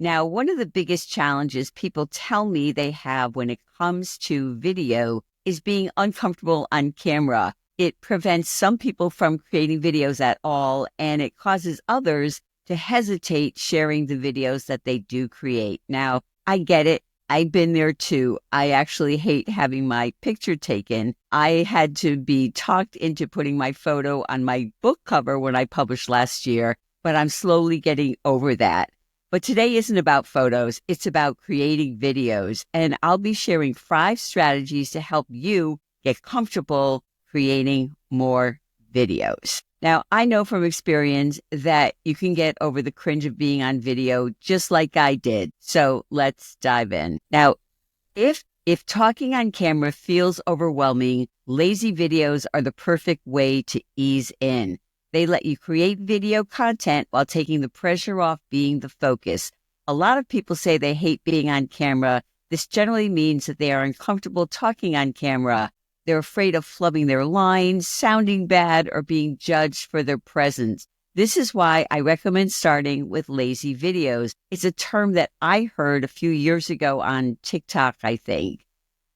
Now, one of the biggest challenges people tell me they have when it comes to video is being uncomfortable on camera. It prevents some people from creating videos at all, and it causes others to hesitate sharing the videos that they do create. Now, I get it. I've been there too. I actually hate having my picture taken. I had to be talked into putting my photo on my book cover when I published last year, but I'm slowly getting over that. But today isn't about photos. It's about creating videos. And I'll be sharing 5 strategies to help you get comfortable creating more videos. Now, I know from experience that you can get over the cringe of being on video just like I did. So let's dive in. Now, if talking on camera feels overwhelming, lazy videos are the perfect way to ease in. They let you create video content while taking the pressure off being the focus. A lot of people say they hate being on camera. This generally means that they are uncomfortable talking on camera. They're afraid of flubbing their lines, sounding bad, or being judged for their presence. This is why I recommend starting with lazy videos. It's a term that I heard a few years ago on TikTok, I think.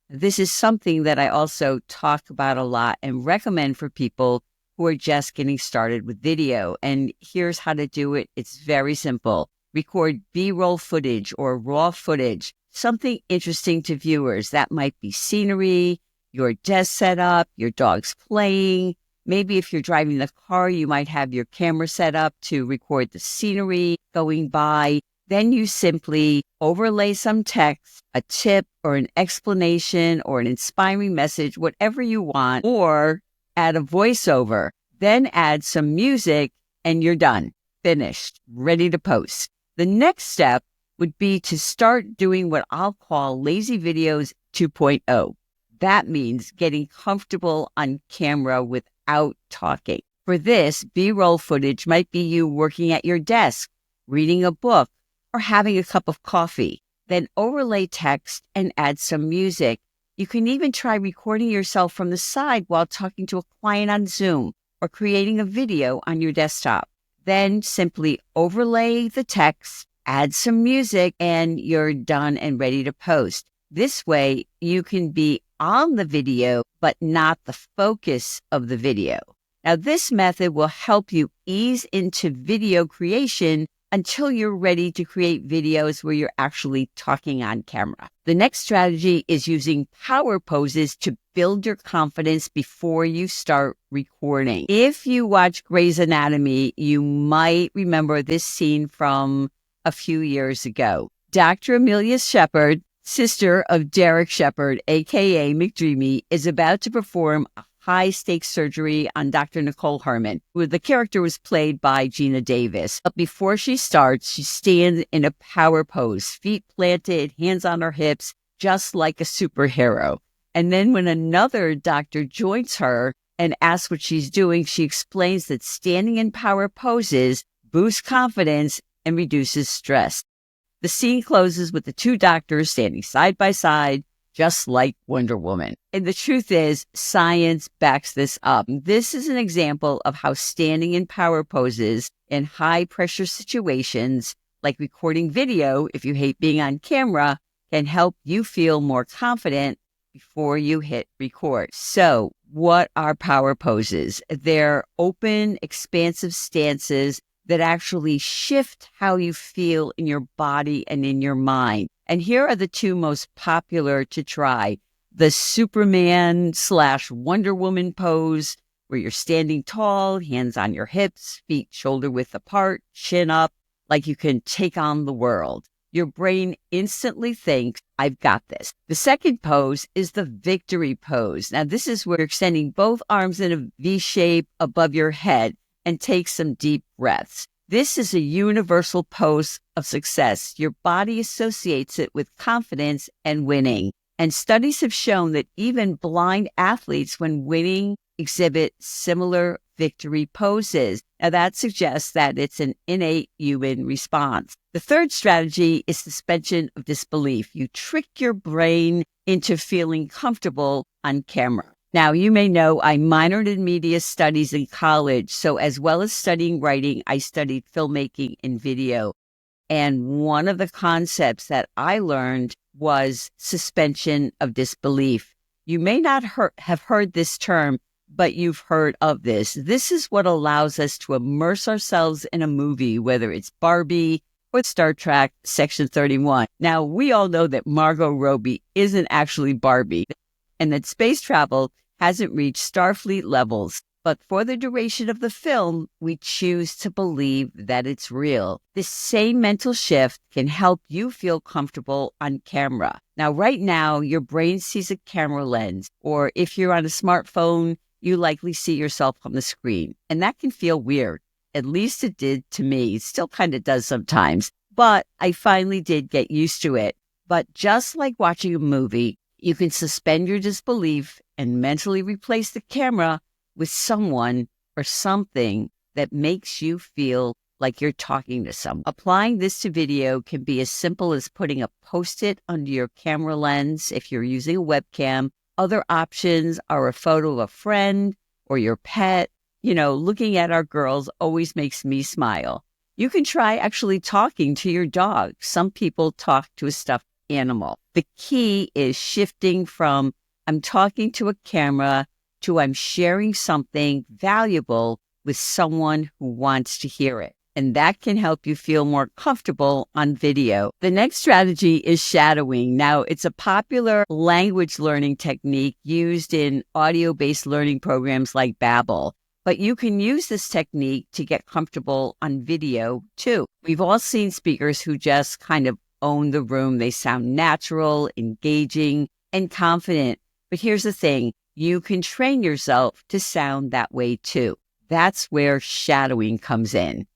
This is something that I also talk about a lot and recommend for people who are just getting started with video. And here's how to do it. It's very simple. Record B-roll footage or raw footage, something interesting to viewers. That might be scenery, your desk setup, your dog's playing. Maybe if you're driving the car, you might have your camera set up to record the scenery going by. Then you simply overlay some text, a tip or an explanation or an inspiring message, whatever you want, or add a voiceover. Then add some music and you're done, finished, ready to post. The next step would be to start doing what I'll call Lazy Videos 2.0. That means getting comfortable on camera without talking. For this, B-roll footage might be you working at your desk, reading a book, or having a cup of coffee. Then overlay text and add some music. You can even try recording yourself from the side while talking to a client on Zoom or creating a video on your desktop. Then simply overlay the text, add some music, and you're done and ready to post. This way, you can be on the video, but not the focus of the video. Now, this method will help you ease into video creation until you're ready to create videos where you're actually talking on camera. The next strategy is using power poses to build your confidence before you start recording. If you watch Grey's Anatomy, you might remember this scene from a few years ago. Dr. Amelia Shepherd, sister of Derek Shepherd, aka McDreamy, is about to perform a high-stakes surgery on Dr. Nicole Herman, who the character was played by Gina Davis. But before she starts, she stands in a power pose, feet planted, hands on her hips, just like a superhero. And then when another doctor joins her and asks what she's doing, she explains that standing in power poses boosts confidence and reduces stress. The scene closes with the 2 doctors standing side by side, just like Wonder Woman. And the truth is, science backs this up. This is an example of how standing in power poses in high-pressure situations, like recording video, if you hate being on camera, can help you feel more confident before you hit record. So, what are power poses? They're open, expansive stances that actually shift how you feel in your body and in your mind. And here are the 2 most popular to try. The Superman/Wonder Woman pose, where you're standing tall, hands on your hips, feet shoulder width apart, chin up, like you can take on the world. Your brain instantly thinks, I've got this. The second pose is the victory pose. Now, this is where you're extending both arms in a V shape above your head and take some deep breaths. This is a universal pose of success. Your body associates it with confidence and winning. And studies have shown that even blind athletes, when winning, exhibit similar victory poses. Now, that suggests that it's an innate human response. The third strategy is suspension of disbelief. You trick your brain into feeling comfortable on camera. Now, you may know I minored in media studies in college, so as well as studying writing, I studied filmmaking and video. And one of the concepts that I learned was suspension of disbelief. You may not have heard this term, but you've heard of this. This is what allows us to immerse ourselves in a movie, whether it's Barbie or Star Trek Section 31. Now, we all know that Margot Robbie isn't actually Barbie and that space travel hasn't reached Starfleet levels. But for the duration of the film, we choose to believe that it's real. This same mental shift can help you feel comfortable on camera. Now, right now, your brain sees a camera lens, or if you're on a smartphone, you likely see yourself on the screen. And that can feel weird. At least it did to me. It still kind of does sometimes. But I finally did get used to it. But just like watching a movie, you can suspend your disbelief and mentally replace the camera with someone or something that makes you feel like you're talking to someone. Applying this to video can be as simple as putting a Post-it under your camera lens if you're using a webcam. Other options are a photo of a friend or your pet. You know, looking at our girls always makes me smile. You can try actually talking to your dog. Some people talk to a stuffed animal. The key is shifting from I'm talking to a camera to I'm sharing something valuable with someone who wants to hear it. And that can help you feel more comfortable on video. The next strategy is shadowing. Now, it's a popular language learning technique used in audio-based learning programs like Babbel. But you can use this technique to get comfortable on video too. We've all seen speakers who just kind of own the room. They sound natural, engaging, and confident. But here's the thing. You can train yourself to sound that way too. That's where shadowing comes in.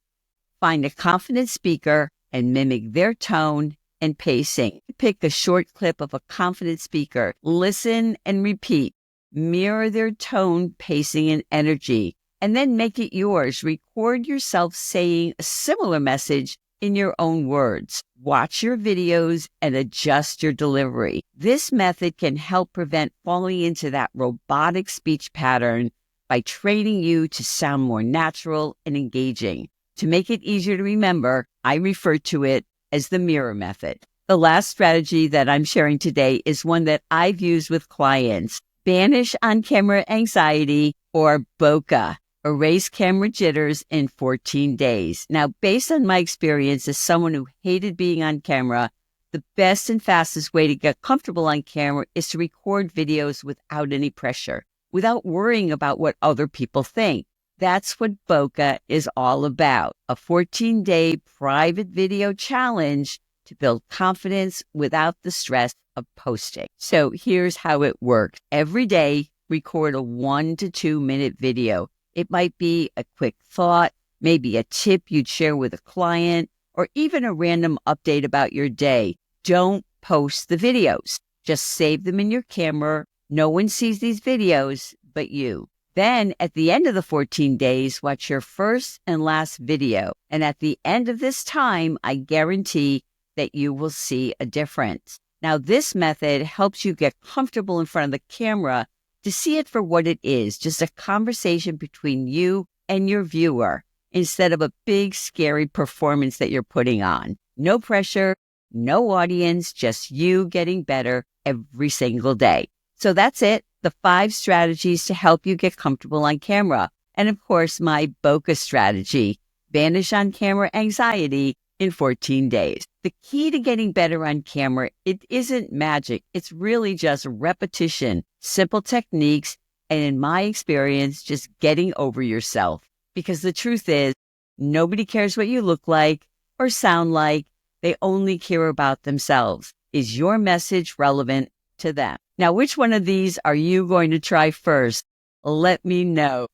Find a confident speaker and mimic their tone and pacing. Pick a short clip of a confident speaker. Listen and repeat. Mirror their tone, pacing, and energy. And then make it yours. Record yourself saying a similar message in your own words. Watch your videos and adjust your delivery. This method can help prevent falling into that robotic speech pattern by training you to sound more natural and engaging. To make it easier to remember, I refer to it as the mirror method. The last strategy that I'm sharing today is one that I've used with clients. Banish on-camera anxiety, or BOCA. Erase camera jitters in 14 days. Now, based on my experience as someone who hated being on camera, the best and fastest way to get comfortable on camera is to record videos without any pressure, without worrying about what other people think. That's what BOCA is all about, a 14-day private video challenge to build confidence without the stress of posting. So here's how it works. Every day, record a 1 to 2 minute video. It might be a quick thought, maybe a tip you'd share with a client, or even a random update about your day. Don't post the videos. Just save them in your camera. No one sees these videos but you. Then at the end of the 14 days, watch your first and last video. And at the end of this time, I guarantee that you will see a difference. Now, this method helps you get comfortable in front of the camera to see it for what it is, just a conversation between you and your viewer, instead of a big, scary performance that you're putting on. No pressure, no audience, just you getting better every single day. So that's it, the 5 strategies to help you get comfortable on camera. And of course, my BOCA strategy, banish on camera anxiety in 14 days. The key to getting better on camera, it isn't magic. It's really just repetition, simple techniques, and in my experience, just getting over yourself. Because the truth is, nobody cares what you look like or sound like. They only care about themselves. Is your message relevant to them? Now, which one of these are you going to try first? Let me know.